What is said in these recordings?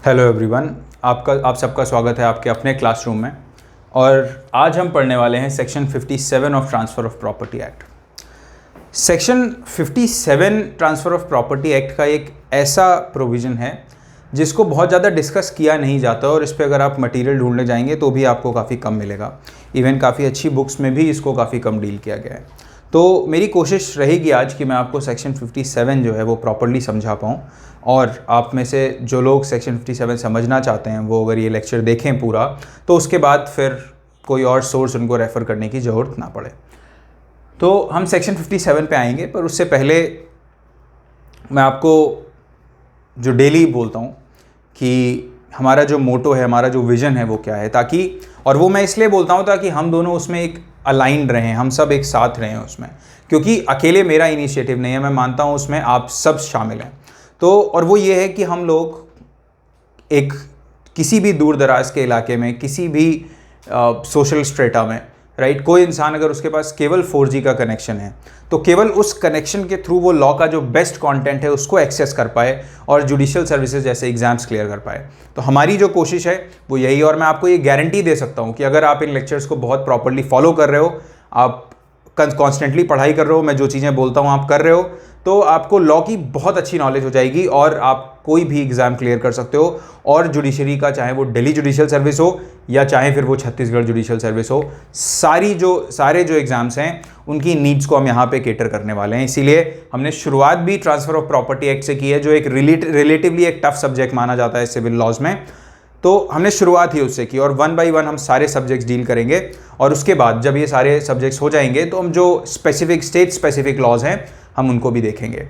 Hello everyone, आप सबका स्वागत है आपके अपने क्लासरूम में। और आज हम पढ़ने वाले हैं section 57 of transfer of property act. Section 57 transfer of property act का एक ऐसा प्रोविज़न है जिसको बहुत ज़्यादा डिस्कस किया नहीं जाता, और इस पे अगर आप मटेरियल ढूंढने जाएंगे तो भी आपको काफ़ी कम मिलेगा। इवन काफ़ी अच्छी बुक्स में भी इसको काफ़ी कम डील किया गया है। तो मेरी कोशिश रहेगी आज कि मैं आपको सेक्शन 57 जो है वो प्रॉपर्ली समझा पाऊँ, और आप में से जो लोग सेक्शन 57 समझना चाहते हैं वो अगर ये लेक्चर देखें पूरा, तो उसके बाद फिर कोई और सोर्स उनको रेफ़र करने की ज़रूरत ना पड़े। तो हम सेक्शन 57 पे आएंगे, पर उससे पहले मैं आपको जो डेली बोलता हूँ कि हमारा जो मोटो है, हमारा जो विज़न है वो क्या है, ताकि, और वो मैं इसलिए बोलता हूँ ताकि हम दोनों उसमें एक अलाइंड रहें, हम सब एक साथ रहें उसमें, क्योंकि अकेले मेरा इनिशिएटिव नहीं है, मैं मानता हूँ उसमें आप सब शामिल हैं। तो और वो ये है कि हम लोग एक किसी भी दूर दराज के इलाके में, किसी भी सोशल स्ट्रेटा में, राइट, कोई इंसान अगर उसके पास केवल 4G का कनेक्शन है तो केवल उस कनेक्शन के थ्रू वो लॉ का जो बेस्ट कंटेंट है उसको एक्सेस कर पाए और जुडिशियल सर्विसेज जैसे एग्जाम्स क्लियर कर पाए। तो हमारी जो कोशिश है वो यही है, और मैं आपको ये गारंटी दे सकता हूँ कि अगर आप इन लेक्चर्स को बहुत प्रॉपर्ली फॉलो कर रहे हो, आप कॉन्स्टेंटली पढ़ाई कर रहे हो, मैं जो चीज़ें बोलता हूँ आप कर रहे हो, तो आपको लॉ की बहुत अच्छी नॉलेज हो जाएगी और आप कोई भी एग्ज़ाम क्लियर कर सकते हो। और जुडिशरी का, चाहे वो दिल्ली जुडिशियल सर्विस हो या चाहे फिर वो छत्तीसगढ़ जुडिशियल सर्विस हो, सारे जो एग्ज़ाम्स हैं उनकी नीड्स को हम यहाँ पे केटर करने वाले हैं। इसीलिए हमने शुरुआत भी ट्रांसफ़र ऑफ प्रॉपर्टी एक्ट से की है, जो एक रिलेटिवली एक टफ सब्जेक्ट माना जाता है सिविल लॉज में। तो हमने शुरुआत ही उससे की, और वन बाय वन हम सारे सब्जेक्ट्स डील करेंगे, और उसके बाद जब ये सारे सब्जेक्ट्स हो जाएंगे तो हम जो स्पेसिफिक स्टेट स्पेसिफिक लॉज हैं हम उनको भी देखेंगे।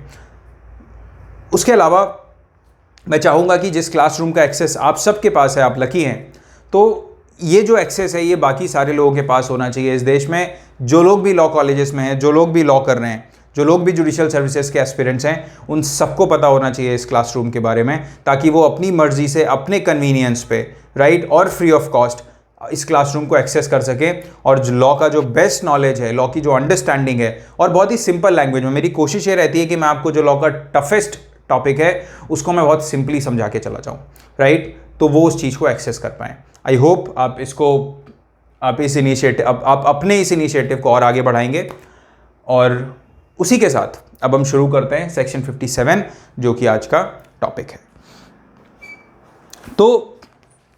उसके अलावा मैं चाहूँगा कि जिस क्लासरूम का एक्सेस आप सबके पास है, आप लकी हैं, तो ये जो एक्सेस है ये बाकी सारे लोगों के पास होना चाहिए। इस देश में जो लोग भी लॉ कॉलेजेस में हैं, जो लोग भी लॉ कर रहे हैं, जो लोग भी जुडिशियल सर्विसेज के एस्पिरेंट्स हैं, उन सबको पता होना चाहिए इस क्लासरूम के बारे में, ताकि वो अपनी मर्जी से, अपने कन्वीनियंस पे, राइट, और फ्री ऑफ कॉस्ट इस क्लासरूम को एक्सेस कर सके, और जो लॉ का जो बेस्ट नॉलेज है, लॉ की जो अंडरस्टैंडिंग है, और बहुत ही सिंपल लैंग्वेज में, मेरी कोशिश ये रहती है कि मैं आपको जो लॉ का टफेस्ट टॉपिक है उसको मैं बहुत सिंपली समझा के चला जाऊँ, राइट, तो वो उस चीज़ को एक्सेस कर पाएँ। आई होप आप अपने इस इनिशिएटिव को और आगे बढ़ाएंगे। और उसी के साथ अब हम शुरू करते हैं सेक्शन 57, जो कि आज का टॉपिक है। तो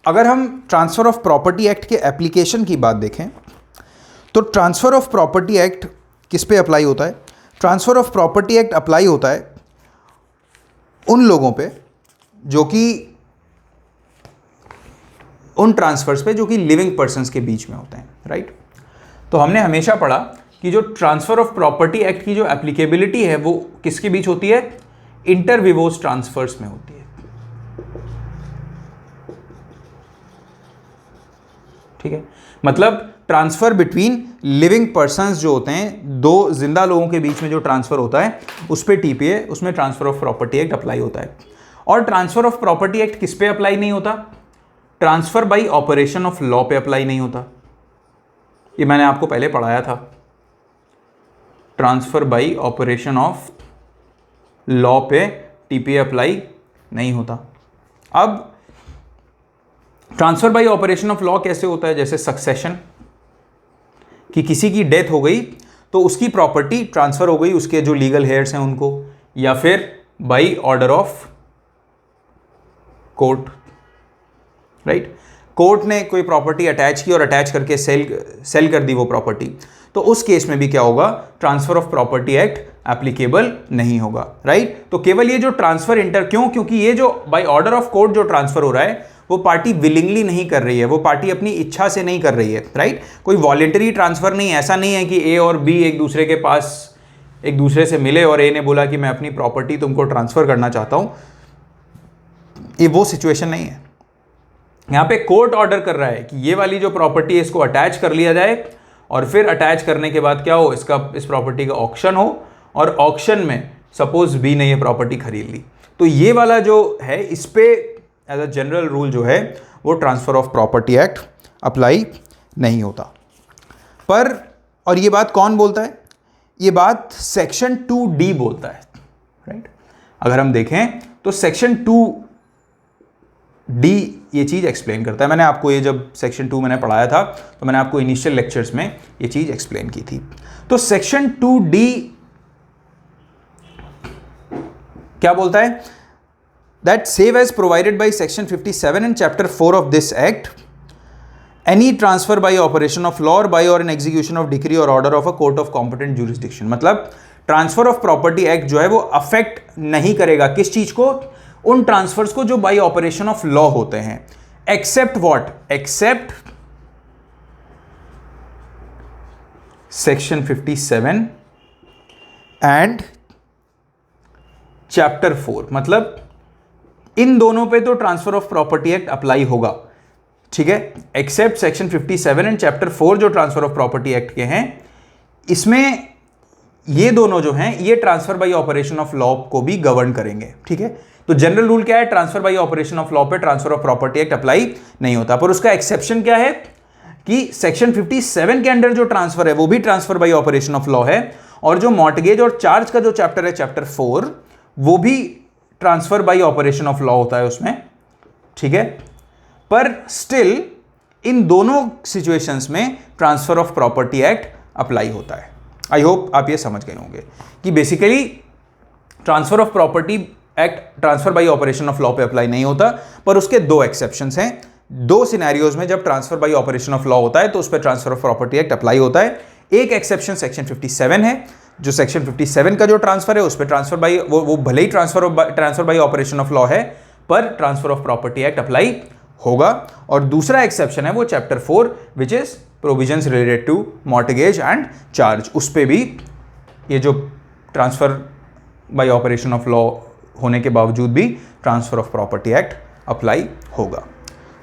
अगर हम ट्रांसफ़र ऑफ प्रॉपर्टी एक्ट के एप्लीकेशन की बात देखें तो ट्रांसफ़र ऑफ प्रॉपर्टी एक्ट किस पे अप्लाई होता है? Transfer of property act apply होता है उन लोगों पे जो कि उन ट्रांसफर्स पे जो कि लिविंग पर्सन्स के बीच में होते हैं, राइट। तो हमने हमेशा पढ़ा कि जो ट्रांसफ़र ऑफ प्रॉपर्टी एक्ट की जो एप्लीकेबिलिटी है वो किसके बीच होती है? इंटर विवोस ट्रांसफर्स में होती है, ठीक है। मतलब ट्रांसफ़र बिटवीन लिविंग पर्सन्स जो होते हैं, दो जिंदा लोगों के बीच में जो ट्रांसफ़र होता है उस पे टीपीए, उसमें transfer of property act apply होता है। और ट्रांसफ़र ऑफ प्रॉपर्टी एक्ट किस पे अप्लाई नहीं होता? Transfer by operation of law पे अप्लाई नहीं होता। ये मैंने आपको पहले पढ़ाया था। Transfer by operation of law पे टीपीए अप्लाई नहीं होता। अब transfer by operation of law कैसे होता है? जैसे सक्सेशन, कि किसी की डेथ हो गई तो उसकी प्रॉपर्टी ट्रांसफ़र हो गई उसके जो लीगल हेयर्स हैं उनको, या फिर by order of court, right. Court ने कोई प्रॉपर्टी अटैच की और अटैच करके सेल कर दी वो प्रॉपर्टी, तो उस केस में भी क्या होगा? Transfer of property act applicable नहीं होगा, राइट। तो केवल ये जो ट्रांसफ़र क्योंकि ये जो बाय ऑर्डर ऑफ कोर्ट जो ट्रांसफ़र हो रहा है वो पार्टी विलिंगली नहीं कर रही है, वो पार्टी अपनी इच्छा से नहीं कर रही है, राइट। कोई वॉलेंटरी ट्रांसफ़र नहीं है। ऐसा नहीं है कि ए और बी एक दूसरे के पास एक दूसरे से मिले और ए ने बोला कि मैं अपनी प्रॉपर्टी तुमको ट्रांसफ़र करना चाहता हूँ, ये वो सिचुएशन नहीं है। यहाँ पे कोर्ट ऑर्डर कर रहा है कि ये वाली जो प्रॉपर्टी है इसको अटैच कर लिया जाए, और फिर अटैच करने के बाद क्या हो, इस प्रॉपर्टी का ऑक्शन हो, और ऑक्शन में सपोज बी ने ये प्रॉपर्टी खरीद ली, तो ये वाला जो है इस पे एज अ जनरल रूल जो है वो transfer of property act apply नहीं होता। पर, और ये बात कौन बोलता है? ये बात सेक्शन 2D बोलता है, राइट। अगर हम देखें तो सेक्शन 2 डी ये चीज़ एक्सप्लेन करता है। मैंने आपको ये जब सेक्शन 2 मैंने पढ़ाया था तो मैंने आपको इनिशियल लेक्चर्स में ये चीज़ एक्सप्लेन की थी। तो सेक्शन 2D क्या बोलता है? That save as provided by section 57 and chapter 4 of this act any transfer by operation of law or by or in execution of decree or order of a court of competent jurisdiction. मतलब transfer of property act जो है वो affect नहीं करेगा किस चीज को? उन ट्रांसफर्स को जो बाय ऑपरेशन ऑफ लॉ होते हैं, except what? Except section 57 and chapter 4। मतलब इन दोनों पे तो transfer of property act apply होगा, ठीक है, एक्सेप्ट सेक्शन 57 एंड चैप्टर 4 जो ट्रांसफर ऑफ प्रॉपर्टी एक्ट के हैं, इसमें ये दोनों जो हैं ये transfer by operation of law को भी गवर्न करेंगे, ठीक है। तो जनरल रूल क्या है? Transfer by operation of law पे transfer of property act apply नहीं होता, पर उसका एक्सेप्शन क्या है कि सेक्शन 57 के अंडर जो ट्रांसफर है वो भी transfer by operation of law है, और जो मॉर्टगेज और चार्ज का जो चैप्टर है चैप्टर 4 वो भी transfer by operation of law होता है उसमें, ठीक है। पर स्टिल इन दोनों सिचुएशंस में transfer of property act apply होता है। आई होप आप ये समझ गए होंगे कि basically transfer of property act transfer by operation of law पे अप्लाई नहीं होता, पर उसके दो एक्सेप्शंस हैं। दो सिनेरियोज में जब transfer by operation of law होता है तो उस पर transfer of property act apply होता है। एक एक्सेप्शन सेक्शन 57 है, जो सेक्शन 57 का जो ट्रांसफर है उस पर ट्रांसफर बाय वो भले ही transfer by operation of law है, पर transfer of property act apply होगा। और दूसरा एक्सेप्शन है वो chapter 4 which is provisions related to mortgage and charge, उस पे भी ये जो transfer by operation of law होने के बावजूद भी transfer of property act apply होगा।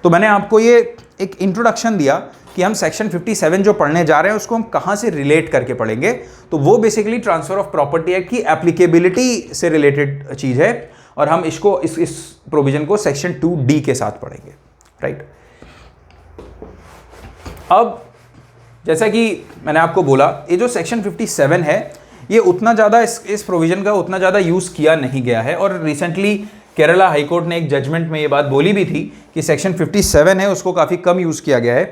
तो मैंने आपको ये एक इंट्रोडक्शन दिया कि हम सेक्शन 57 जो पढ़ने जा रहे हैं उसको हम कहाँ से रिलेट करके पढ़ेंगे। तो वो basically transfer of property act की एप्लीकेबिलिटी से रिलेटेड चीज़ है, और हम इसको इस प्रोविजन को सेक्शन 2D के साथ पढ़ेंगे, राइट। अब जैसा कि मैंने आपको बोला, ये जो सेक्शन 57 है ये उतना ज़्यादा इस प्रोविजन का उतना ज़्यादा यूज़ किया नहीं गया है, और रिसेंटली केरला हाई कोर्ट ने एक जजमेंट में ये बात बोली भी थी कि सेक्शन 57 है उसको काफ़ी कम यूज़ किया गया है,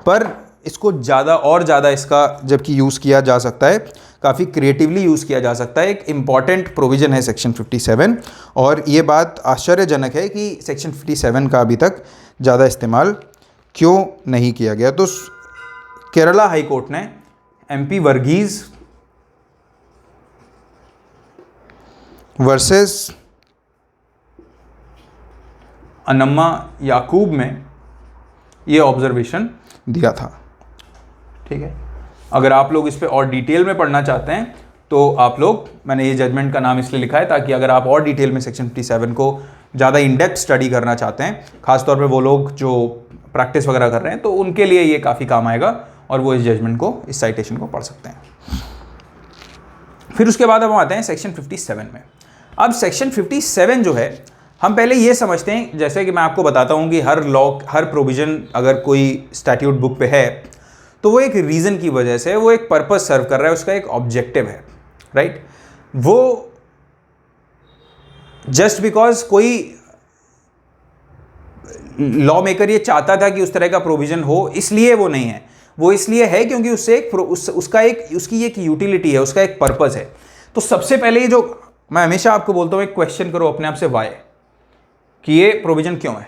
पर इसको ज़्यादा और ज़्यादा इसका जबकि यूज़ किया जा सकता है, काफ़ी क्रिएटिवली यूज़ किया जा सकता है। एक इम्पॉर्टेंट प्रोविज़न है सेक्शन 57, और ये बात आश्चर्यजनक है कि सेक्शन 57 का अभी तक ज़्यादा इस्तेमाल क्यों नहीं किया गया। तो केरला हाई कोर्ट ने MP वर्गीज़ वर्सेस अनम्मा याकूब में ये ऑब्जर्वेशन दिया था, ठीक है। अगर आप लोग इस पे और डिटेल में पढ़ना चाहते हैं तो आप लोग, मैंने ये जजमेंट का नाम इसलिए लिखा है ताकि अगर आप और डिटेल में सेक्शन 57 को ज़्यादा इन डेप्थ स्टडी करना चाहते हैं, खासतौर पे वो लोग जो प्रैक्टिस वगैरह कर रहे हैं, तो उनके लिए ये काफ़ी काम आएगा और वो इस जजमेंट को, इस साइटेशन को पढ़ सकते हैं। फिर उसके बाद अब हम आते हैं सेक्शन 57 में। अब सेक्शन 57 जो है, हम पहले ये समझते हैं, जैसे कि मैं आपको बताता हूँ कि हर लॉ, हर प्रोविज़न अगर कोई स्टैट्यूट बुक पे है तो वो एक रीज़न की वजह से, वो एक पर्पस सर्व कर रहा है, उसका एक ऑब्जेक्टिव है, राइट। वो जस्ट बिकॉज कोई लॉ मेकर ये चाहता था कि उस तरह का प्रोविज़न हो इसलिए वो नहीं है, वो इसलिए है क्योंकि उससे उसकी एक यूटिलिटी है, उसका एक पर्पस है। तो सबसे पहले ये जो मैं हमेशा आपको बोलता हूँ, एक क्वेश्चन करो अपने आप से, वाई, कि ये प्रोविजन क्यों है,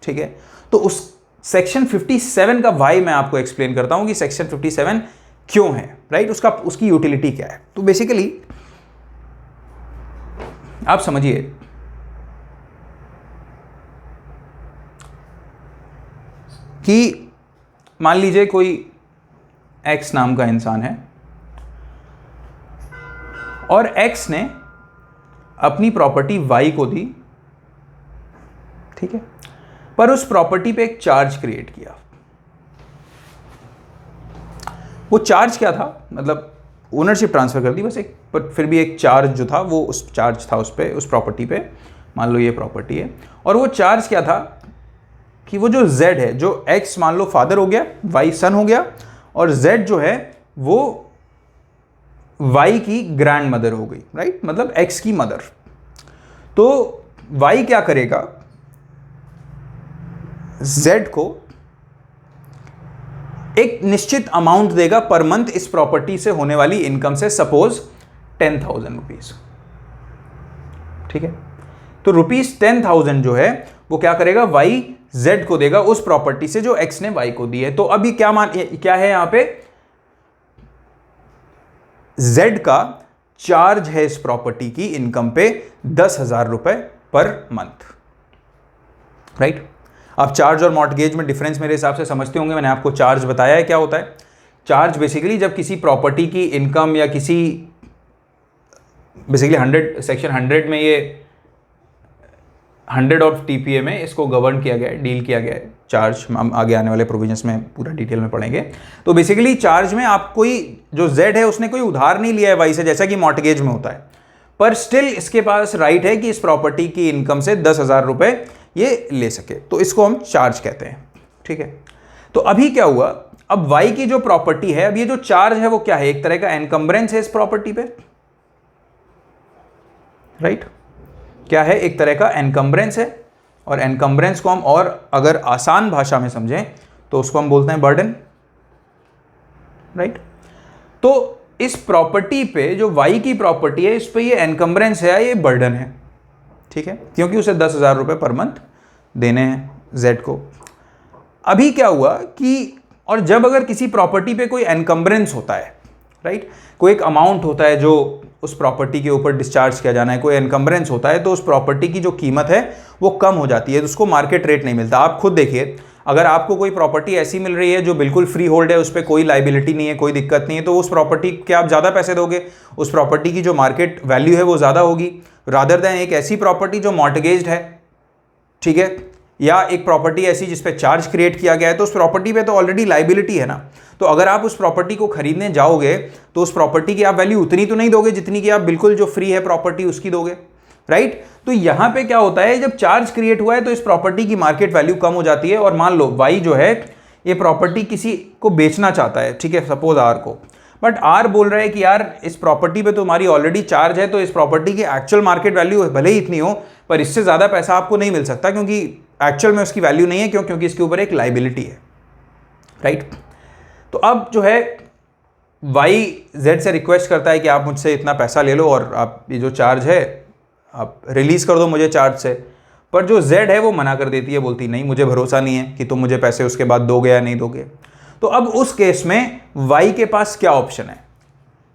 ठीक है। तो उस सेक्शन 57 का वाई मैं आपको एक्सप्लेन करता हूं कि सेक्शन 57 क्यों है, राइट, उसकी यूटिलिटी क्या है। तो बेसिकली आप समझिए कि मान लीजिए कोई एक्स नाम का इंसान है और एक्स ने अपनी प्रॉपर्टी वाई को दी, ठीक है, पर उस प्रॉपर्टी पे एक चार्ज क्रिएट किया। वो चार्ज क्या था? मतलब ओनरशिप ट्रांसफर कर दी बस एक, पर फिर भी एक चार्ज जो था वो उस चार्ज था उस पे, उस प्रॉपर्टी पे। मान लो ये प्रॉपर्टी है और वो चार्ज क्या था कि वो जो z है, जो x मान लो फादर हो गया, y सन हो गया, और z जो है वो y की ग्रैंड मदर हो गई, राइट, मतलब x की मदर। तो y क्या करेगा Z को एक निश्चित अमाउंट देगा पर मंथ इस प्रॉपर्टी से होने वाली इनकम से, सपोज 10,000 रुपीज। ठीक है, तो ₹10,000 जो है वो क्या करेगा, Y Z को देगा उस प्रॉपर्टी से जो X ने Y को दी है। तो अभी क्या है यहां पे, Z का चार्ज है इस प्रॉपर्टी की इनकम पे 10,000 रुपए पर मंथ, राइट। आप चार्ज और मॉर्टगेज में डिफरेंस मेरे हिसाब से समझते होंगे, मैंने आपको चार्ज बताया है क्या होता है। चार्ज बेसिकली जब किसी प्रॉपर्टी की इनकम या किसी बेसिकली सेक्शन 100 में ये 100 ऑफ TPA में इसको गवर्न किया गया है, डील किया गया है चार्ज। हम आगे आने वाले प्रोविजंस में पूरा डिटेल में पढ़ेंगे। तो बेसिकली चार्ज में आप कोई जो Z है उसने कोई उधार नहीं लिया है Y से, जैसा कि मॉर्टगेज में होता है, पर स्टिल इसके पास राइट है कि इस प्रॉपर्टी की इनकम से 10,000 रुपए ये ले सके, तो इसको हम चार्ज कहते हैं। ठीक है, तो अभी क्या हुआ, अब Y की जो प्रॉपर्टी है, अब ये जो चार्ज है वो क्या है, एक तरह का एनकम्बरेंस है इस प्रॉपर्टी पे, राइट। क्या है, एक तरह का एनकम्बरेंस है, और एनकम्बरेंस को हम और अगर आसान भाषा में समझें तो उसको हम बोलते हैं बर्डन, राइट। तो इस प्रॉपर्टी पे जो Y की प्रॉपर्टी है, इस पे ये एनकम्बरेंस है, ये बर्डन है। ठीक है, क्योंकि उसे 10,000 रुपए पर मंथ देने हैं Z को। अभी क्या हुआ कि, और जब अगर किसी प्रॉपर्टी पे कोई एनकम्बरेंस होता है, राइट, कोई एक अमाउंट होता है जो उस प्रॉपर्टी के ऊपर डिस्चार्ज किया जाना है, कोई एनकम्बरेंस होता है, तो उस प्रॉपर्टी की जो कीमत है वो कम हो जाती है, तो उसको मार्केट रेट नहीं मिलता। आप खुद देखिए, अगर आपको कोई प्रॉपर्टी ऐसी मिल रही है जो बिल्कुल फ्री होल्ड है, उस पर कोई लाइबिलिटी नहीं है, कोई दिक्कत नहीं है, तो उस प्रॉपर्टी के आप ज़्यादा पैसे दोगे, उस प्रॉपर्टी की जो मार्केट वैल्यू है वो ज़्यादा होगी, रादर दैन एक ऐसी प्रॉपर्टी जो मॉर्टगेज्ड है। ठीक है, या एक प्रॉपर्टी ऐसी जिस पे चार्ज क्रिएट किया गया है, तो उस प्रॉपर्टी पे तो ऑलरेडी लाइबिलिटी है ना। तो अगर आप उस प्रॉपर्टी को खरीदने जाओगे तो उस प्रॉपर्टी की आप वैल्यू उतनी तो नहीं दोगे जितनी कि आप बिल्कुल जो फ्री है प्रॉपर्टी उसकी दोगे, राइट। तो यहां पे क्या होता है, जब चार्ज क्रिएट हुआ है तो इस प्रॉपर्टी की मार्केट वैल्यू कम हो जाती है, और मान लो Y जो है ये प्रॉपर्टी किसी को बेचना चाहता है, ठीक है, सपोज R को, बट R बोल रहा है कि यार इस प्रॉपर्टी पे तुम्हारी ऑलरेडी चार्ज है, तो इस प्रॉपर्टी की एक्चुअल मार्केट वैल्यू भले ही इतनी हो, पर इससे ज़्यादा पैसा आपको नहीं मिल सकता, क्योंकि एक्चुअल में उसकी वैल्यू नहीं है, क्योंकि इसके ऊपर एक लाइबिलिटी है, राइट। तो अब जो है Y Z से रिक्वेस्ट करता है कि आप मुझसे इतना पैसा ले लो और आप ये जो चार्ज है आप रिलीज़ कर दो मुझे चार्ज से, पर जो Z है वो मना कर देती है, बोलती नहीं मुझे भरोसा नहीं है कि तुम मुझे पैसे उसके बाद दोगे या नहीं दोगे। तो अब उस केस में Y के पास क्या ऑप्शन है,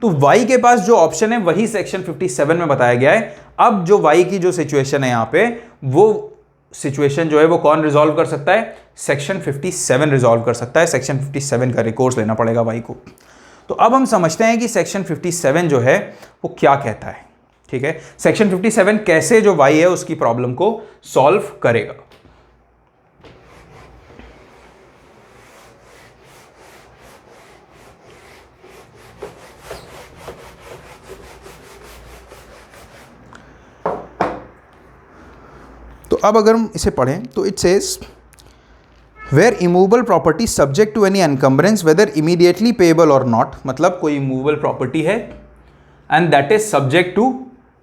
तो Y के पास जो ऑप्शन है वही सेक्शन 57 में बताया गया है। अब जो Y की जो सिचुएशन है यहाँ पे, वो सिचुएशन जो है वो कौन रिजॉल्व कर सकता है, सेक्शन 57 रिजॉल्व कर सकता है। सेक्शन 57 का रिकोर्स लेना पड़ेगा Y को। तो अब हम समझते हैं कि सेक्शन 57 जो है वो क्या कहता है। ठीक है, सेक्शन 57 कैसे जो Y है उसकी प्रॉब्लम को सॉल्व करेगा। तो अब अगर हम इसे पढ़ें तो it says where immovable property subject to any encumbrance whether immediately payable or not, मतलब कोई इमूवेबल प्रॉपर्टी है and that is subject to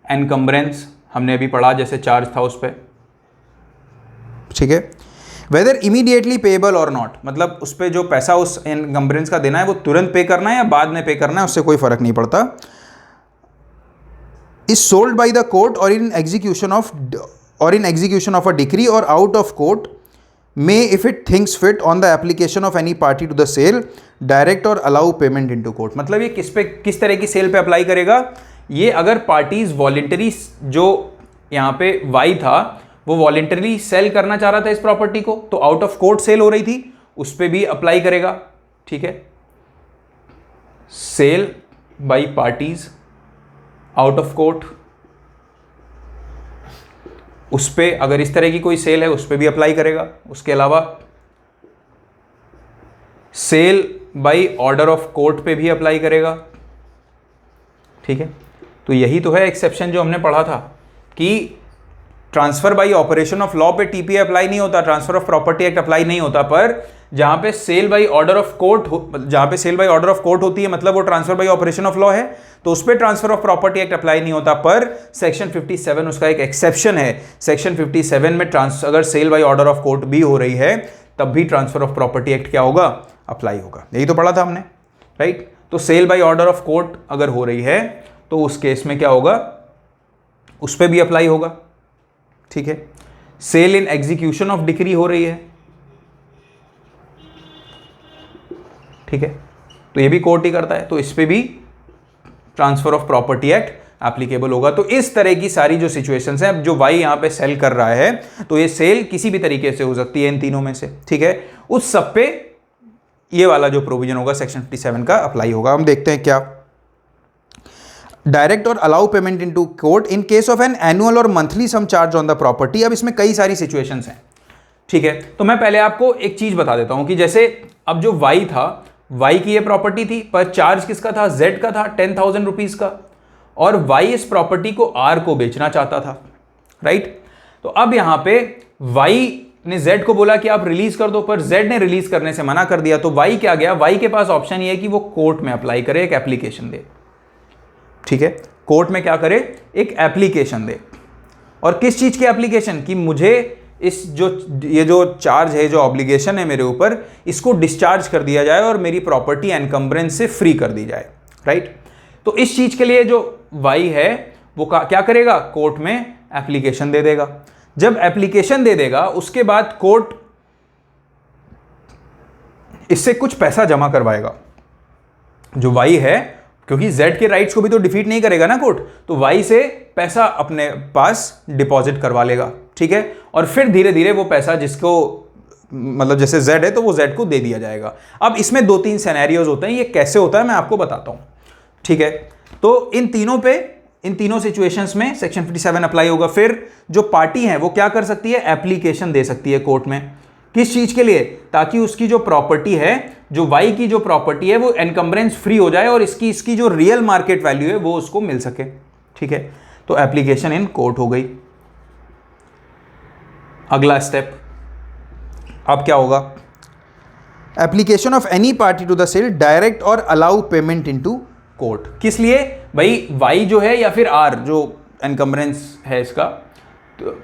encumbrance, हमने अभी पढ़ा जैसे चार्ज था उस पर। ठीक है, weather immediately payable or not, मतलब उस पर जो पैसा उस एनकम्बरेंस का देना है वो तुरंत पे करना है या बाद में पे करना है, उससे कोई फर्क नहीं पड़ता। Is sold by the court और इन execution of a decree or out of court may, if it thinks fit, on the application of any party to the sale, direct or allow payment into court। मतलब ये किस तरह की cell पे apply करेगा, ये अगर पार्टीज वॉलेंटरी, जो यहाँ पे Y था वो वॉलेंटरी सेल करना चाह रहा था इस प्रॉपर्टी को, तो आउट ऑफ कोर्ट सेल हो रही थी, उस पर भी अप्लाई करेगा। ठीक है, sale by parties out of court, उस पर अगर इस तरह की कोई सेल है उस पर भी अप्लाई करेगा। उसके अलावा sale by order of court पे भी अप्लाई करेगा। ठीक है, तो यही तो है एक्सेप्शन जो हमने पढ़ा था कि transfer by operation of law पे टीपीए अप्लाई नहीं होता, transfer of property act apply नहीं होता, पर जहां पे sale by order of court, जहां पे sale by order of court होती है मतलब वो transfer by operation of law है, तो उस पर transfer of property act apply नहीं होता। पर सेक्शन 57 उसका एक एक्सेप्शन है। सेक्शन 57 में अगर sale by order of court भी हो रही है तब भी ट्रांसफर ऑफ प्रॉपर्टी एक्ट क्या होगा, अप्लाई होगा। यही तो पढ़ा था हमने, राइट। तो sale by order of court अगर हो रही है तो उस केस में क्या होगा, उस पर भी अप्लाई होगा, ठीक है। Sale in execution of decree हो रही है, ठीक है, तो ये भी कोर्ट ही करता है, तो इस पे भी transfer of property act applicable होगा। तो इस तरह की सारी जो सिचुएशंस हैं, अब जो वाई यहां पे सेल कर रहा है तो ये सेल किसी भी तरीके से हो सकती है इन तीनों में से, ठीक है। उस सब पे ये वाला जो प्रोविजन होगा सेक्शन 57 का अप्लाई होगा। हम देखते हैं क्या, direct or allow payment into court in case of an annual or monthly sum charge on the property. अब इसमें कई सारी सिचुएशंस हैं, ठीक है। तो मैं पहले आपको एक चीज बता देता हूं कि जैसे अब जो वाई था, वाई की ये प्रॉपर्टी थी, पर चार्ज किसका था, जेड का था 10,000 रुपीज का, और वाई इस प्रॉपर्टी को आर को बेचना चाहता था, राइट। तो अब यहां पे वाई ने जेड को बोला कि आप रिलीज कर दो, पर जेड ने रिलीज करने से मना कर दिया। तो वाई क्या गया, वाई के पास ऑप्शन ये है कि वो कोर्ट में अप्लाई करे, एक एप्लीकेशन दे, ठीक है। कोर्ट में क्या करे, एक एप्लीकेशन दे। और किस चीज की एप्लीकेशन, कि मुझे इस ये जो चार्ज है, जो ऑब्लिगेशन है मेरे ऊपर, इसको डिस्चार्ज कर दिया जाए और मेरी प्रॉपर्टी एनकम्बरेंस से फ्री कर दी जाए, राइट। तो इस चीज के लिए जो वाई है वो क्या करेगा, कोर्ट में एप्लीकेशन दे देगा। जब एप्लीकेशन दे देगा उसके बाद कोर्ट इससे कुछ पैसा जमा करवाएगा। जो वाई है, क्योंकि जेड के राइट्स को भी तो डिफीट नहीं करेगा ना कोर्ट, तो वाई से पैसा अपने पास डिपॉजिट करवा लेगा, ठीक है। और फिर धीरे धीरे वो पैसा जिसको, मतलब जैसे जेड है तो वो जेड को दे दिया जाएगा। अब इसमें 2-3 सिनेरियोज होते हैं, ये कैसे होता है मैं आपको बताता हूं, ठीक है। तो इन तीनों सिचुएशंस में सेक्शन 57 अप्लाई होगा। फिर जो पार्टी है वो क्या कर सकती है, एप्लीकेशन दे सकती है कोर्ट में। किस चीज के लिए, ताकि उसकी जो प्रॉपर्टी है, जो वाई की जो प्रॉपर्टी है, वो एनकम्बरेंस फ्री हो जाए और इसकी जो रियल मार्केट वैल्यू है वो उसको मिल सके, ठीक है। तो एप्लीकेशन इन कोर्ट हो गई। अगला स्टेप अब क्या होगा, application of any party to the sale direct or allow payment into court. किस लिए भाई, वाई जो है या फिर आर जो एनकम्बरेंस है इसका, तो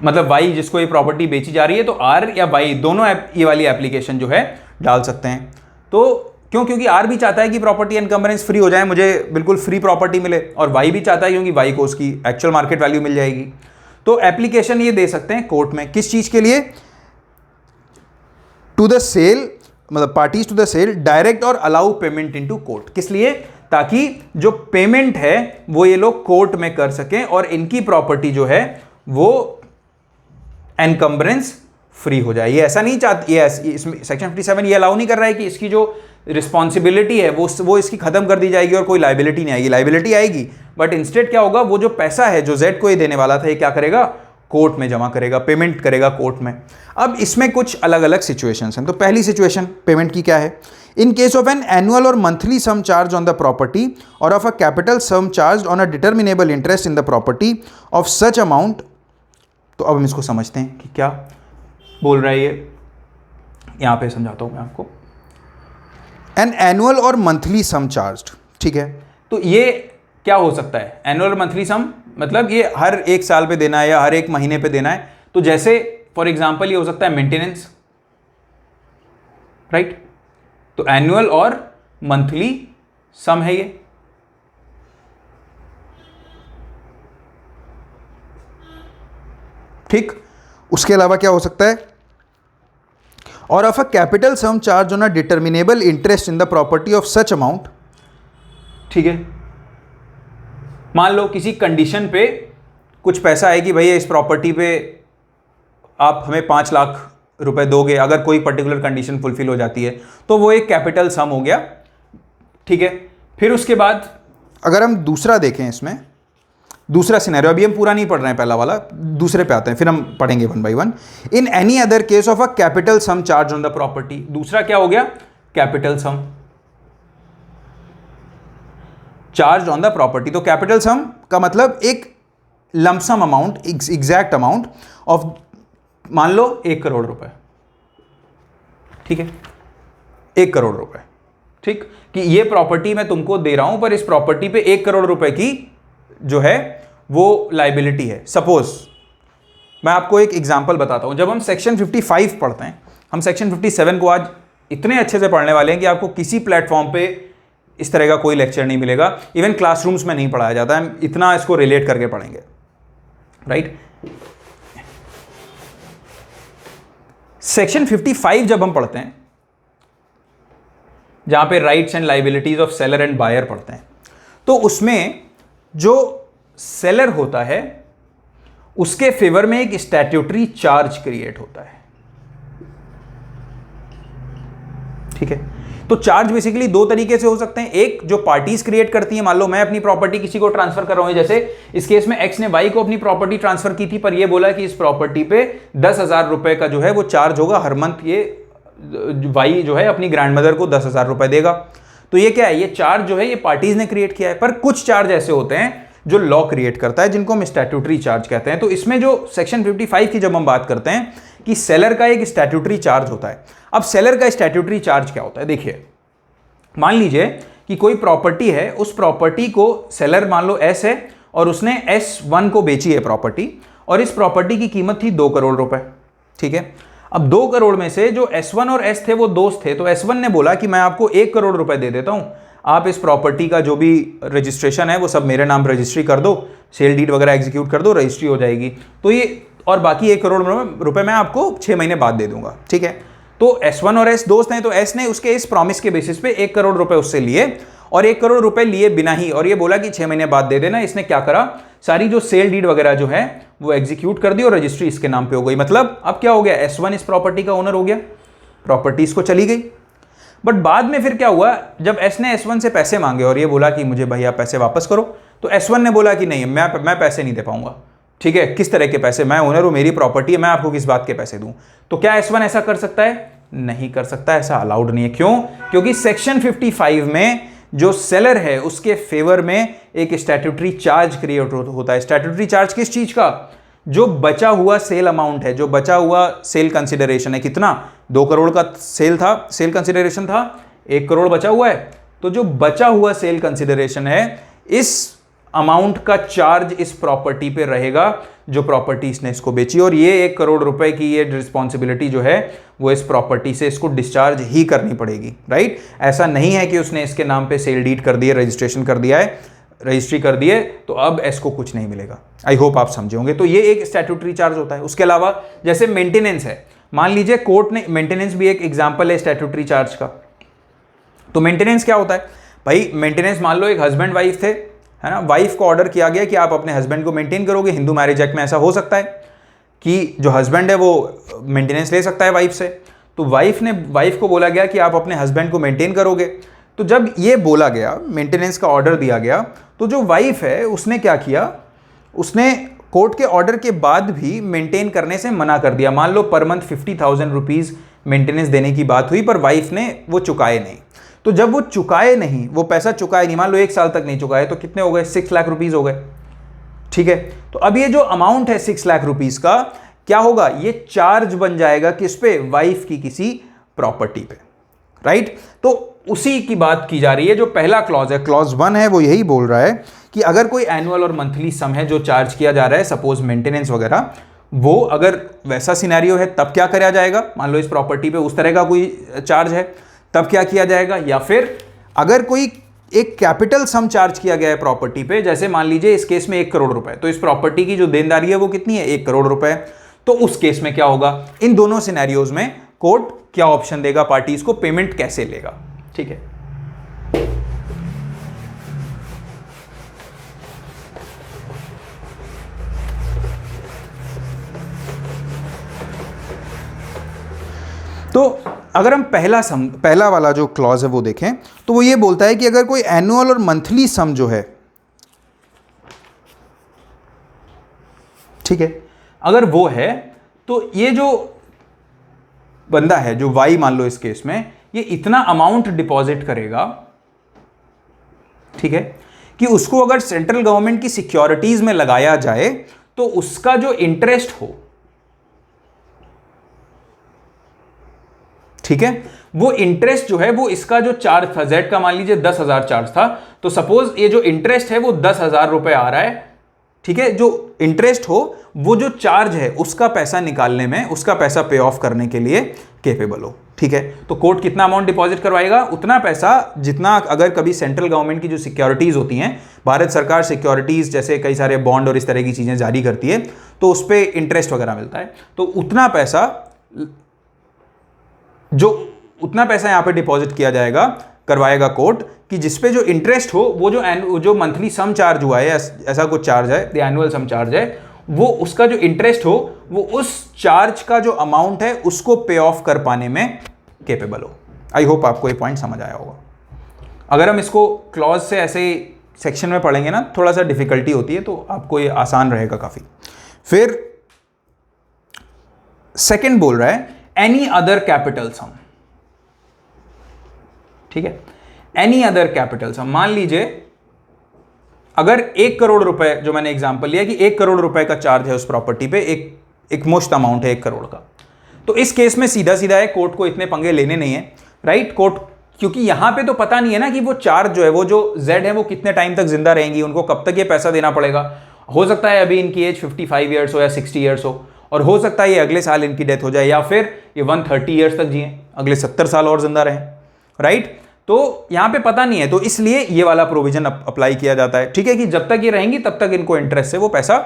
मतलब वाई जिसको ये प्रॉपर्टी बेची जा रही है, तो आर या वाई दोनों ये वाली एप्लीकेशन जो है डाल सकते हैं। तो क्योंकि आर भी चाहता है कि प्रॉपर्टी एनकम्बरेंस फ्री हो जाए, मुझे बिल्कुल फ्री प्रॉपर्टी मिले, और वाई भी चाहता है क्योंकि वाई को उसकी एक्चुअल मार्केट वैल्यू मिल जाएगी। तो एप्लीकेशन ये दे सकते हैं कोर्ट में, किस चीज के लिए, टू द सेल, मतलब parties to the sale direct or allow payment into court. किस लिए, ताकि जो पेमेंट है वो ये लोग कोर्ट में कर सकें और इनकी प्रॉपर्टी जो है वो एनकम्बरेंस फ्री हो जाए। ये ऐसा नहीं चाहती, ये इसमें सेक्शन 57 ये अलाउ नहीं कर रहा है कि इसकी जो रिस्पॉन्सिबिलिटी है वो इसकी खत्म कर दी जाएगी और कोई लाइबिलिटी नहीं आएगी। लाइबिलिटी आएगी, बट इंस्टेड क्या होगा, वो जो पैसा है जो जेड को ये देने वाला था, ये क्या करेगा, कोर्ट में जमा करेगा, पेमेंट करेगा कोर्ट में। अब इसमें कुछ अलग अलग सिचुएशंस हैं। तो पहली सिचुएशन पेमेंट की क्या है, in case of an annual or monthly sum charge on the property or of a capital sum charge on a determinable interest in the property of such amount. तो अब हम इसको समझते हैं कि क्या बोल रहा है ये, यहां पे समझाता हूं मैं आपको। N annual or monthly sum charge, ठीक है। तो ये क्या हो सकता है, एनुअल मंथली सम मतलब ये हर एक साल पे देना है या हर एक महीने पे देना है। तो जैसे फॉर एग्जांपल ये हो सकता है मेंटेनेंस, राइट। तो एनुअल और मंथली सम है ये, ठीक। उसके अलावा क्या हो सकता है, or of a capital sum charge on a determinable interest in the property of such amount, ठीक है। मान लो किसी कंडीशन पे कुछ पैसा है कि भैया इस प्रॉपर्टी पे आप हमें 5 लाख रुपए दोगे, अगर कोई पर्टिकुलर कंडीशन फुलफिल हो जाती है, तो वो एक कैपिटल सम हो गया, ठीक है। फिर उसके बाद अगर हम दूसरा देखें, इसमें दूसरा सिनेरियो, अभी हम पूरा नहीं पढ़ रहे हैं पहला वाला, दूसरे पे आते हैं, फिर हम पढ़ेंगे 1 by 1। In any other case of a capital sum charge on the property, दूसरा क्या हो गया, capital sum charge on the property. तो कैपिटल सम का मतलब एक lump sum amount, exact amount of, मान लो 1 करोड़ रुपए, ठीक है, 1 करोड़ रुपए, ठीक, कि ये प्रॉपर्टी मैं तुमको दे रहा हूं, पर इस प्रॉपर्टी पे 1 करोड़ रुपए की जो है वो लाइबिलिटी है। सपोज मैं आपको एक एग्जांपल बताता हूं। जब हम सेक्शन 55 पढ़ते हैं, हम सेक्शन 57 को आज इतने अच्छे से पढ़ने वाले हैं कि आपको किसी प्लेटफॉर्म पे इस तरह का कोई लेक्चर नहीं मिलेगा, इवन क्लासरूम्स में नहीं पढ़ाया जाता है, इतना इसको रिलेट करके पढ़ेंगे, राइट। सेक्शन 55 जब हम पढ़ते हैं, जहां पे rights and liabilities of seller and buyer पढ़ते हैं, तो उसमें जो सेलर होता है उसके फेवर में एक स्टैट्यूटरी चार्ज क्रिएट होता है, ठीक है। तो चार्ज बेसिकली दो तरीके से हो सकते हैं। एक जो पार्टीज क्रिएट करती हैं, मान लो मैं अपनी प्रॉपर्टी किसी को ट्रांसफर कर रहा हूं, जैसे इस केस में एक्स ने वाई को अपनी प्रॉपर्टी ट्रांसफर की थी, पर ये बोला कि इस प्रॉपर्टी पे 10,000 रुपए का जो है वो चार्ज होगा हर मंथ, ये वाई जो है अपनी ग्रैंडमदर को 10,000 रुपए देगा। तो ये क्या है, ये चार्ज जो है ये पार्टीज ने क्रिएट किया है। पर कुछ चार्ज ऐसे होते हैं जो लॉ क्रिएट करता है, जिनको हम स्टैट्यूटरी चार्ज कहते हैं। तो इसमें जो सेक्शन 55 की जब हम बात करते हैं कि सेलर का एक स्टैट्यूटरी चार्ज होता है। अब सेलर का स्टैट्यूटरी चार्ज क्या होता है, देखिए, मान लीजिए कि कोई प्रॉपर्टी है, उस प्रॉपर्टी को सेलर मान लो एस है और उसने S1 को बेची है प्रॉपर्टी, और इस प्रॉपर्टी की कीमत थी 2 करोड़ रुपए, ठीक है। अब 2 करोड़ में से जो S1 और S थे वो दोस्त थे, तो S1 ने बोला कि मैं आपको 1 करोड़ रुपए दे देता हूं, आप इस प्रॉपर्टी का जो भी रजिस्ट्रेशन है वो सब मेरे नाम रजिस्ट्री कर दो, सेल डीड वगैरह एग्जीक्यूट कर दो, रजिस्ट्री हो जाएगी। तो ये, और बाकी 1 करोड़ रुपए मैं आपको 6 महीने बाद दे दूंगा, ठीक है। तो S1 और S दोस्त हैं, तो S ने उसके इस प्रॉमिस के बेसिस पे 1 करोड़ रुपए उससे लिए, और 1 करोड़ रुपए लिए बिना ही, और ये बोला कि 6 महीने बाद दे देना। इसने क्या करा, सारी जो सेल डीड वगैरह जो है वो एग्जीक्यूट कर दी और रजिस्ट्री इसके नाम पे हो गई। मतलब अब क्या हो गया, S1 इस प्रॉपर्टी का ओनर हो गया, प्रॉपर्टी इसको चली गई। बट बाद में फिर क्या हुआ, जब S ने S1 से पैसे मांगे और ये बोला कि मुझे भैया पैसे वापस करो, तो S1 ने बोला कि नहीं, मैं पैसे नहीं दे पाऊंगा, ठीक है। किस तरह के पैसे, मैं ओनर हूं, मेरी प्रॉपर्टी है, मैं आपको किस बात के पैसे दूं। तो क्या S1 ऐसा कर सकता है, नहीं कर सकता, ऐसा अलाउड नहीं है। क्यों, क्योंकि सेक्शन 55 में जो सेलर है उसके फेवर में एक स्टैट्यूटरी चार्ज क्रिएट होता है। स्टैट्यूटरी चार्ज किस चीज का, जो बचा हुआ सेल अमाउंट है, जो बचा हुआ सेल कंसिडरेशन है, कितना, 2 करोड़ का सेल था, सेल कंसिडरेशन था, 1 करोड़ बचा हुआ है, तो जो बचा हुआ सेल कंसिडरेशन है, इस अमाउंट का चार्ज इस प्रॉपर्टी पे रहेगा जो प्रॉपर्टी इसने इसको बेची, और ये 1 करोड़ रुपए की ये रिस्पॉन्सिबिलिटी जो है वो इस प्रॉपर्टी से इसको डिस्चार्ज ही करनी पड़ेगी, राइट। ऐसा नहीं है कि उसने इसके नाम पे सेल डीड कर दिए, रजिस्ट्रेशन कर दिया है, रजिस्ट्री कर दिए, तो अब इसको कुछ नहीं मिलेगा। आई होप आप समझे होंगे। तो ये एक स्टैट्यूटरी चार्ज होता है। उसके अलावा जैसे मेंटेनेंस है, मान लीजिए कोर्ट ने, मेंटेनेंस भी एक एग्जाम्पल है स्टैट्यूटरी चार्ज का। तो मेंटेनेंस क्या होता है भाई, मेंटेनेंस मान लो एक हस्बैंड वाइफ थे, है ना, वाइफ को ऑर्डर किया गया कि आप अपने हस्बैंड को मेंटेन करोगे। हिंदू मैरिज एक्ट में ऐसा हो सकता है कि जो हस्बैंड है वो मेंटेनेंस ले सकता है वाइफ से। तो वाइफ को बोला गया कि आप अपने हस्बैंड को मेंटेन करोगे। तो जब ये बोला गया, मेंटेनेंस का ऑर्डर दिया गया, तो जो वाइफ है उसने क्या किया, उसने कोर्ट के ऑर्डर के बाद भी मेंटेन करने से मना कर दिया। मान लो पर मंथ 50,000 रुपीज़ मेंटेनेंस देने की बात हुई, पर वाइफ ने वो चुकाए नहीं। तो जब वो चुकाए नहीं, वो पैसा चुकाए नहीं, मान लो 1 साल तक नहीं चुकाए, तो कितने हो गए, 6 लाख रुपीज़ हो गए, ठीक है। तो अब ये जो अमाउंट है 6 लाख रुपीज़ का, क्या होगा, ये चार्ज बन जाएगा किस पे, वाइफ की किसी प्रॉपर्टी पे, राइट। तो उसी की बात की जा रही है। जो पहला क्लॉज है, क्लॉज 1 है, वो यही बोल रहा है कि अगर कोई एनुअल और मंथली सम है जो चार्ज किया जा रहा है, सपोज मेंटेनेंस वगैरह, वो अगर वैसा सिनेरियो है तब क्या किया जाएगा, मान लो इस प्रॉपर्टी पे उस तरह का कोई चार्ज है तब क्या किया जाएगा। या फिर अगर कोई एक कैपिटल सम चार्ज किया गया है प्रॉपर्टी पे, जैसे मान लीजिए इस केस में 1 करोड़ रुपए, तो इस प्रॉपर्टी की जो देनदारी है वो कितनी है, 1 करोड़ रुपए। तो उस केस में क्या होगा, इन दोनों सिनेरियोज में कोर्ट क्या ऑप्शन देगा पार्टीज को, पेमेंट कैसे लेगा, ठीक है। तो अगर हम पहला वाला जो क्लॉज है वो देखें, तो वो ये बोलता है कि अगर कोई एनुअल और मंथली सम जो है, ठीक है, अगर वो है, तो ये जो बंदा है, जो वाई मान लो इस केस में, ये इतना अमाउंट डिपॉजिट करेगा, ठीक है, कि उसको अगर सेंट्रल गवर्नमेंट की सिक्योरिटीज में लगाया जाए तो उसका जो इंटरेस्ट हो, ठीक है, वो इंटरेस्ट जो है वो इसका जो चार्ज था जेड का, मान लीजिए 10,000 चार्ज था, तो सपोज ये जो इंटरेस्ट है वो 10,000 रुपए आ रहा है, ठीक है, जो इंटरेस्ट हो वो जो चार्ज है उसका पैसा निकालने में, उसका पैसा पे ऑफ करने के लिए केपेबल हो, ठीक है। तो कोर्ट कितना अमाउंट डिपॉजिट करवाएगा? उतना पैसा जितना अगर कभी सेंट्रल गवर्नमेंट की जो सिक्योरिटीज होती हैं, भारत सरकार सिक्योरिटीज जैसे कई सारे बॉन्ड और इस तरह की चीजें जारी करती है, तो उस पर इंटरेस्ट वगैरह मिलता है, तो उतना पैसा यहां पे डिपॉजिट किया जाएगा, करवाएगा कोर्ट, कि जिसपे जो इंटरेस्ट हो वो जो मंथली सम चार्ज हुआ है, ऐसा कुछ चार्ज है, द एनुअल सम चार्ज है, वो उसका जो इंटरेस्ट हो वो उस चार्ज का जो अमाउंट है उसको पे ऑफ कर पाने में केपेबल हो। आई होप आपको ये पॉइंट समझ आया होगा। अगर हम इसको क्लॉज से ऐसे सेक्शन में पढ़ेंगे ना, थोड़ा सा डिफिकल्टी होती है, तो आपको ये आसान रहेगा काफी। फिर सेकंड बोल रहा है एनी अदर कैपिटल सम, ठीक है, एनी अदर कैपिटल सम। मान लीजिए अगर 1 करोड़ रुपए, जो मैंने एग्जांपल लिया कि 1 करोड़ रुपए का चार्ज है उस प्रॉपर्टी पे, एक मुश्त अमाउंट है 1 करोड़ का, तो इस केस में सीधा सीधा है, कोर्ट को इतने पंगे लेने नहीं है, राइट। कोर्ट, क्योंकि यहां पे तो पता नहीं है ना कि वो चार्ज जो है, वो जो जेड है वो कितने टाइम तक जिंदा रहेंगी, उनको कब तक ये पैसा देना पड़ेगा। हो सकता है अभी इनकी एज 55 ईयर्स हो या 60 ईयर्स हो, और हो सकता है ये अगले साल इनकी डेथ हो जाए, या फिर ये 130 ईयर्स तक जिए, अगले 70 साल और जिंदा रहें, राइट। तो यहां पे पता नहीं है, तो इसलिए ये वाला प्रोविजन अप्लाई किया जाता है, ठीक है, कि जब तक ये रहेंगी तब तक इनको इंटरेस्ट से वो पैसा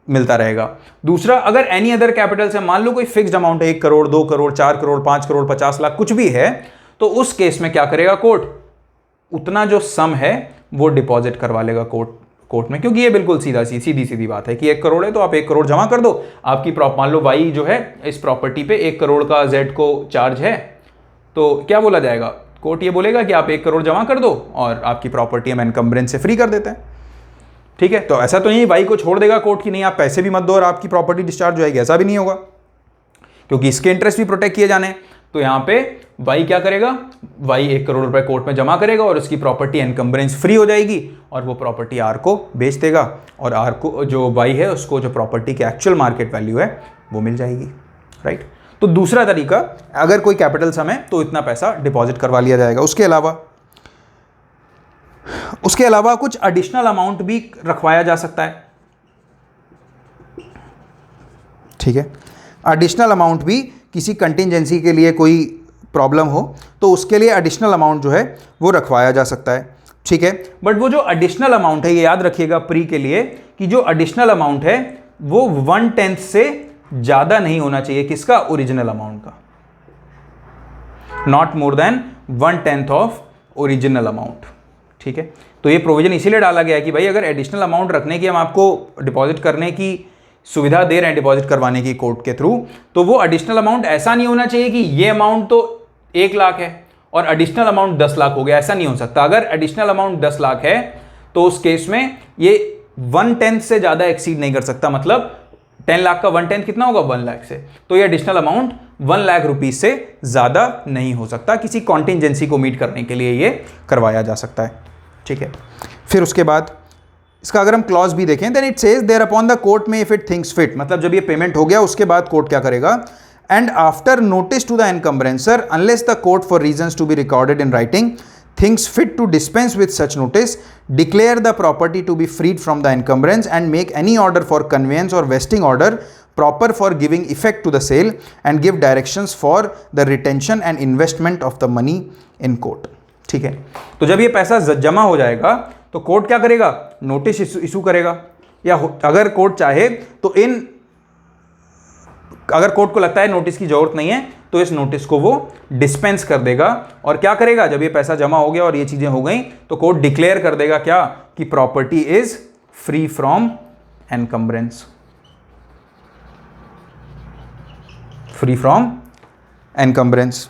मिलता रहेगा। दूसरा, अगर एनी अदर कैपिटल से मान लो कोई फिक्स्ड अमाउंट है, 1 करोड़, 2 करोड़, 4 करोड़, 5 करोड़, 50 लाख, कुछ भी है, तो उस केस में क्या करेगा कोर्ट? उतना जो सम है वो डिपॉजिट करवा लेगा कोर्ट में, क्योंकि ये बिल्कुल सीधी बात है कि 1 करोड़ है तो आप 1 करोड़ जमा कर दो, आपकी मान लो वाई जो है इस प्रॉपर्टी पे 1 करोड़ का जेड को चार्ज है, तो क्या बोला जाएगा? कोर्ट ये बोलेगा कि आप 1 करोड़ जमा कर दो और आपकी प्रॉपर्टी हम एनकम्बरेंस से फ्री कर देते हैं, ठीक है। तो ऐसा तो नहीं वाई को छोड़ देगा कोर्ट की नहीं आप पैसे भी मत दो और आपकी प्रॉपर्टी डिस्चार्ज हो जाएगी, ऐसा भी नहीं होगा, क्योंकि इसके इंटरेस्ट भी प्रोटेक्ट किए जाने। तो यहां पे वाई क्या करेगा? वाई 1 करोड़ रुपए कोर्ट में जमा करेगा और उसकी प्रॉपर्टी एनकम्बरेंस फ्री हो जाएगी, और वो प्रॉपर्टी आर को बेच देगा, और आर को, जो वाई है, उसको जो प्रॉपर्टी की एक्चुअल मार्केट वैल्यू है वो मिल जाएगी, राइट। तो दूसरा तरीका, अगर कोई कैपिटल सम है तो इतना पैसा डिपॉजिट करवा लिया जाएगा। उसके अलावा कुछ एडिशनल अमाउंट भी रखवाया जा सकता है, ठीक है। एडिशनल अमाउंट भी किसी कंटिंजेंसी के लिए कोई प्रॉब्लम हो तो उसके लिए एडिशनल अमाउंट जो है वो रखवाया जा सकता है, ठीक है। बट वो जो एडिशनल अमाउंट है, ये याद रखिएगा प्री के लिए, कि जो एडिशनल अमाउंट है वो 1/10 से ज्यादा नहीं होना चाहिए, किसका? ओरिजिनल अमाउंट का, not more than 1/10 of original amount, ठीक है। तो ये प्रोविजन इसीलिए डाला गया है कि भाई अगर एडिशनल अमाउंट रखने की, हम आपको डिपॉजिट करने की सुविधा दे रहे हैं, डिपॉजिट करवाने की कोर्ट के थ्रू, तो वो एडिशनल अमाउंट ऐसा नहीं होना चाहिए कि ये अमाउंट तो 1 लाख है और एडिशनल अमाउंट 10 लाख हो गया, ऐसा नहीं हो सकता। अगर एडिशनल अमाउंट 10 लाख है तो उस केस में ये 1/10 से ज्यादा एक्सीड नहीं कर सकता, मतलब 10 लाख का 1/10 कितना होगा? 1 लाख से, तो ये एडिशनल अमाउंट 1 लाख रुपीज से ज्यादा नहीं हो सकता। किसी कॉन्टिंजेंसी को मीट करने के लिए ये करवाया जा सकता है, ठीक है। फिर उसके बाद इसका अगर हम क्लॉज भी देखें, then it says thereupon the court may if it thinks fit, मतलब जब ये पेमेंट हो गया उसके बाद कोर्ट क्या करेगा? And after notice to the encumbrancer unless the court for reasons to be recorded in writing thinks fit to dispense with such notice, declare the property to be freed from the encumbrance and make any order for conveyance or vesting order proper for giving effect to the sale and give directions for the retention and investment of the money in court, ठीक है। तो जब ये पैसा जमा हो जाएगा तो कोर्ट क्या करेगा? नोटिस इशू करेगा, या अगर कोर्ट चाहे तो अगर कोर्ट को लगता है नोटिस की जरूरत नहीं है तो इस नोटिस को वो डिस्पेंस कर देगा, और क्या करेगा? जब ये पैसा जमा हो गया और ये चीजें हो गई तो कोर्ट डिक्लेयर कर देगा क्या? कि property is free from encumbrance, free from encumbrance,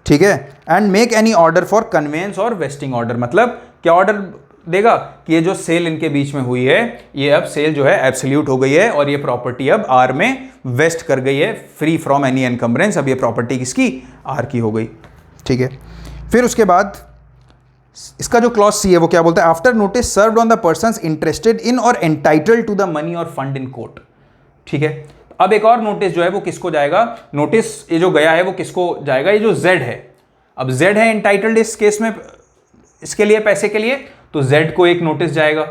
ठीक है। And make any order for conveyance or vesting order, मतलब क्या ऑर्डर देगा? कि ये जो सेल इनके बीच में हुई है, ये अब सेल जो है एब्सोल्यूट हो गई है और ये प्रॉपर्टी अब आर में वेस्ट कर गई है, फ्री फ्रॉम एनी एनकम्बरेंस। अब ये प्रॉपर्टी किसकी? आर की हो गई, ठीक है। फिर उसके बाद इसका जो क्लॉज सी है वो क्या बोलता है, after notice served on the persons interested in और एंटाइटल्ड टू द मनी और फंड इन कोर्ट। ठीक है, अब एक और नोटिस जो है वो किसको जाएगा, नोटिस ये जो गया है वो किसको जाएगा, ये जो जेड है, अब जेड है एंटाइटल्ड इस केस में इसके लिए पैसे के लिए, तो जेड को एक नोटिस जाएगा।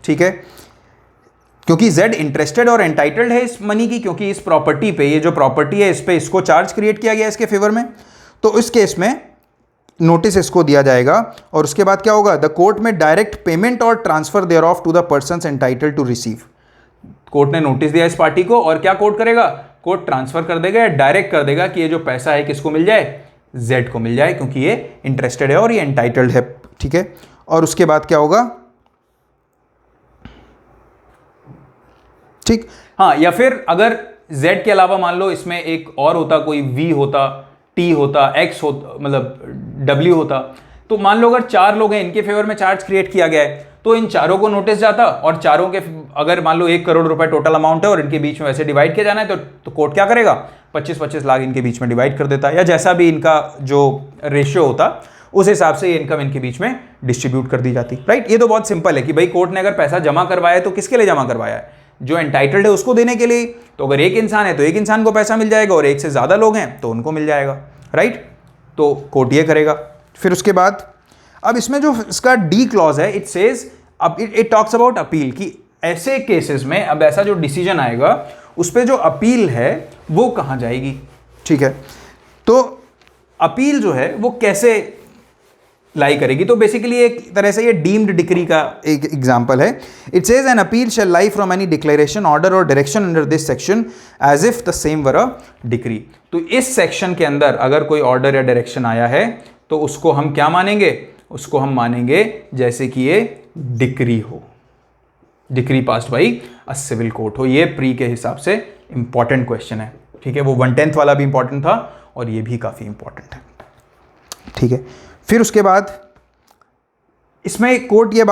ठीक है, क्योंकि जेड इंटरेस्टेड और एंटाइटल्ड है इस मनी की, क्योंकि इस प्रॉपर्टी पे, ये जो प्रॉपर्टी है इस पे इसको चार्ज क्रिएट किया गया इसके फेवर में, तो इस केस में नोटिस इसको दिया जाएगा। और उसके बाद क्या होगा, the court may direct payment or transfer thereof to the persons entitled to receive. Court ने नोटिस दिया इस पार्टी को, और क्या कोर्ट करेगा, कोर्ट ट्रांसफर कर देगा या डायरेक्ट कर देगा कि ये जो पैसा है किसको मिल जाए, जेड को मिल जाए, क्योंकि ये इंटरेस्टेड है और ये एंटाइटल्ड है। ठीक है, और उसके बाद क्या होगा, ठीक, हाँ, या फिर अगर जेड के अलावा मान लो इसमें एक और होता, कोई वी होता, टी होता, एक्स होता, मतलब डब्ल्यू होता, तो मान लो अगर 4 लोग हैं, इनके फेवर में चार्ज क्रिएट किया गया है, तो इन चारों को नोटिस जाता, और चारों के अगर मान लो 1 करोड़ रुपए टोटल अमाउंट है और इनके बीच में वैसे डिवाइड किया जाना है, तो कोर्ट क्या करेगा, 25-25 लाख इनके बीच में डिवाइड कर देता, या जैसा भी इनका जो रेशियो होता उस हिसाब से ये इनकम इनके बीच में डिस्ट्रीब्यूट कर दी जाती। राइट, ये तो बहुत सिंपल है कि भाई कोर्ट ने अगर पैसा जमा करवाया है तो किसके लिए जमा करवाया है, जो एंटाइटल्ड है उसको देने के लिए। तो अगर एक इंसान है तो एक इंसान को पैसा मिल जाएगा, और एक से ज़्यादा लोग हैं तो उनको मिल जाएगा। राइट, तो कोर्ट ये करेगा। फिर उसके बाद अब इसमें जो इसका डी क्लॉज है, it says, it talks about appeal, कि ऐसे केसेस में अब ऐसा जो डिसीजन आएगा उस पर जो अपील है वो कहाँ जाएगी। ठीक है, तो अपील जो है वो कैसे लाई करेगी, तो बेसिकली एक तरह से ये डीम्ड डिक्री का एक एग्जांपल है। It says an appeal shall lie from any declaration, order or direction under this section as if the same were a decree. तो इस सेक्शन के अंदर अगर कोई ऑर्डर या डायरेक्शन आया है तो उसको हम क्या मानेंगे, उसको हम मानेंगे जैसे कि ये डिक्री हो, decree passed by a civil court हो। ये प्री के हिसाब से इंपॉर्टेंट क्वेश्चन है। ठीक है, वो 1/10 वाला भी इंपॉर्टेंट था और ये भी काफी इंपॉर्टेंट है। ठीक है, फिर उसके बाद इसमें कोर्ट ये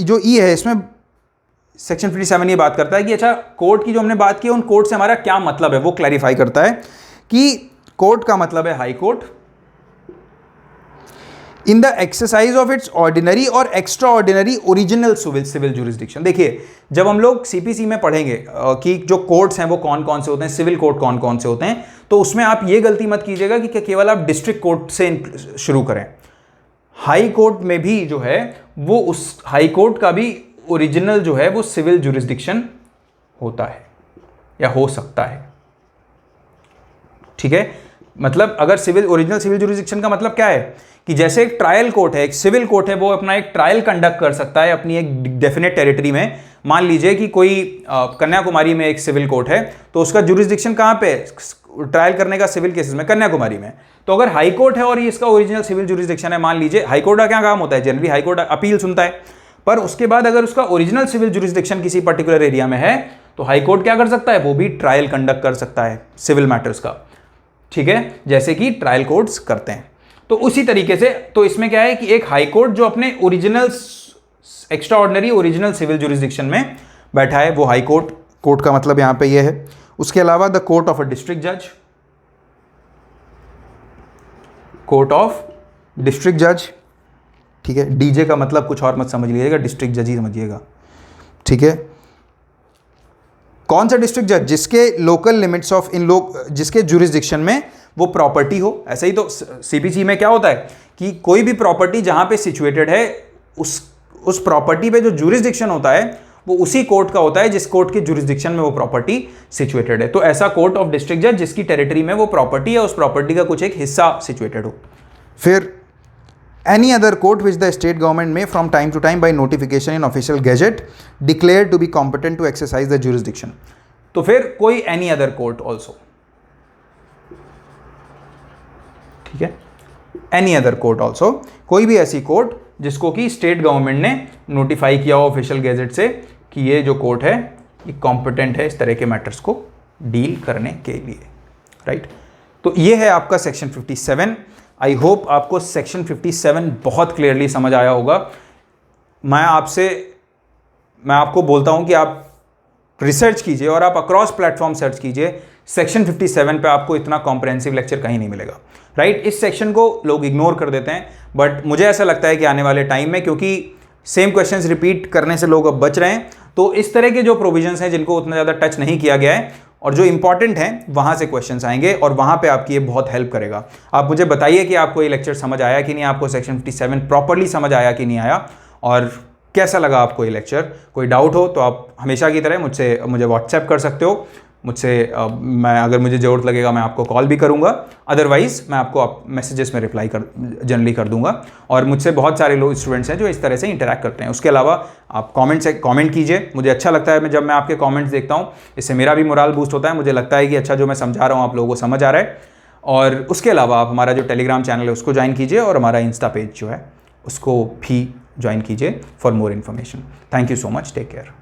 जो ई है इसमें सेक्शन 57 ये बात करता है कि अच्छा कोर्ट की जो हमने बात की उन कोर्ट से हमारा क्या मतलब है, वो क्लैरिफाई करता है कि कोर्ट का मतलब है high court in the exercise of its ordinary और extraordinary original civil jurisdiction. देखिए, जब हम लोग सीपीसी में पढ़ेंगे कि जो कोर्ट्स हैं वो कौन कौन से होते हैं, सिविल कोर्ट कौन कौन से होते हैं, तो उसमें आप ये गलती मत कीजिएगा कि केवल आप डिस्ट्रिक्ट कोर्ट से शुरू करें। हाई कोर्ट में भी जो है वो उस हाई कोर्ट का भी ओरिजिनल जो है वो सिविल जुरिस्डिक्शन होता है या हो सकता है। ठीक है, मतलब अगर ओरिजिनल सिविल जुरिस्डिक्शन का मतलब क्या है कि जैसे एक ट्रायल कोर्ट है, एक सिविल कोर्ट है, वो अपना एक ट्रायल कंडक्ट कर सकता है अपनी एक डेफिनेट टेरिटरी में। मान लीजिए कि कोई कन्याकुमारी में एक सिविल कोर्ट है, तो उसका जुरिस्डिक्शन कहाँ पे, ट्रायल करने का सिविल केसेस में कन्याकुमारी में। तो अगर हाई कोर्ट है और ये इसका ओरिजिनल सिविल जुरिस्डिक्शन है, मान लीजिए हाई कोर्ट का क्या काम होता है, जनरली हाई कोर्ट अपील सुनता है, पर उसके बाद अगर उसका ओरिजिनल सिविल जुरिस्डिक्शन किसी पर्टिकुलर एरिया में है तो हाई कोर्ट क्या कर सकता है, वो भी ट्रायल कंडक्ट कर सकता है सिविल मैटर्स का। ठीक है, जैसे कि ट्रायल कोर्ट्स करते हैं। तो उसी तरीके से तो इसमें क्या है कि एक हाई कोर्ट जो अपने original extraordinary original civil jurisdiction में बैठा है, वो हाई कोर्ट। कोर्ट का मतलब यहां पे ये है। उसके अलावा the court of a district जज, कोर्ट ऑफ डिस्ट्रिक्ट जज। ठीक है, डीजे का मतलब कुछ और मत समझ लीजिएगा, डिस्ट्रिक्ट जज ही समझिएगा। ठीक है, कौन सा डिस्ट्रिक्ट जज, जिसके लोकल लिमिट्स ऑफ जिसके जुरिस्डिक्शन में वो प्रॉपर्टी हो। ऐसे ही तो सीपीसी में क्या होता है कि कोई भी प्रॉपर्टी जहां पे सिचुएटेड है उस प्रॉपर्टी पे जो जुरिस्डिक्शन होता है वो उसी कोर्ट का होता है जिस कोर्ट के जुरिस्डिक्शन में वो प्रॉपर्टी सिचुएटेड है। तो ऐसा कोर्ट ऑफ डिस्ट्रिक्ट जज जिसकी टेरिटरी में वो प्रॉपर्टी है, उस प्रॉपर्टी का कुछ एक हिस्सा सिचुएटेड हो। फिर any other court which the state government may from time to time by notification in official gazette declare to be competent to exercise the jurisdiction। तो फिर कोई any other court also, ठीक है, any other court also, कोई भी ऐसी court जिसको कि स्टेट गवर्नमेंट ने नोटिफाई किया हो ऑफिशियल गैजेट से कि ये जो कोर्ट है ये कॉम्पिटेंट है इस तरह के मैटर्स को डील करने के लिए। राइट, तो ये है आपका सेक्शन 57। आई होप आपको सेक्शन 57 बहुत क्लियरली समझ आया होगा। मैं आपको बोलता हूं कि आप रिसर्च कीजिए और आप अक्रॉस प्लेटफॉर्म सर्च कीजिए। सेक्शन 57 पे आपको इतना कॉम्प्रहेंसिव लेक्चर कहीं नहीं मिलेगा, राइट। इस सेक्शन को लोग इग्नोर कर देते हैं, बट मुझे ऐसा लगता है कि आने वाले टाइम में, क्योंकि सेम क्वेश्चंस रिपीट करने से लोग अब बच रहे हैं, तो इस तरह के जो प्रोविजंस हैं जिनको उतना ज़्यादा टच नहीं किया गया है और जो इंपॉर्टेंट हैं वहाँ से क्वेश्चंस आएंगे और वहाँ पे आपकी ये बहुत हेल्प करेगा। आप मुझे बताइए कि आपको ये लेक्चर समझ आया कि नहीं, आपको सेक्शन 57 प्रॉपरली समझ आया कि नहीं आया, और कैसा लगा आपको ये लेक्चर। कोई डाउट हो तो आप हमेशा की तरह मुझे व्हाट्सएप कर सकते हो, मैं अगर मुझे ज़रूरत लगेगा मैं आपको कॉल भी करूंगा, अदरवाइज़ मैं आपको मैसेजेस में रिप्लाई जनरली कर दूंगा। और मुझसे बहुत सारे लोग स्टूडेंट्स हैं जो इस तरह से इंटरैक्ट करते हैं। उसके अलावा आप कमेंट कीजिए, मुझे अच्छा लगता है जब मैं आपके कमेंट्स देखता हूँ, इससे मेरा भी मोराल बूस्ट होता है, मुझे लगता है कि अच्छा जो मैं समझा रहा हूँ आप लोगों को समझ आ रहा है। और उसके अलावा आप हमारा जो टेलीग्राम चैनल है उसको ज्वाइन कीजिए और हमारा इंस्टा पेज जो है उसको भी ज्वाइन कीजिए for more information. Thank you so much, take care.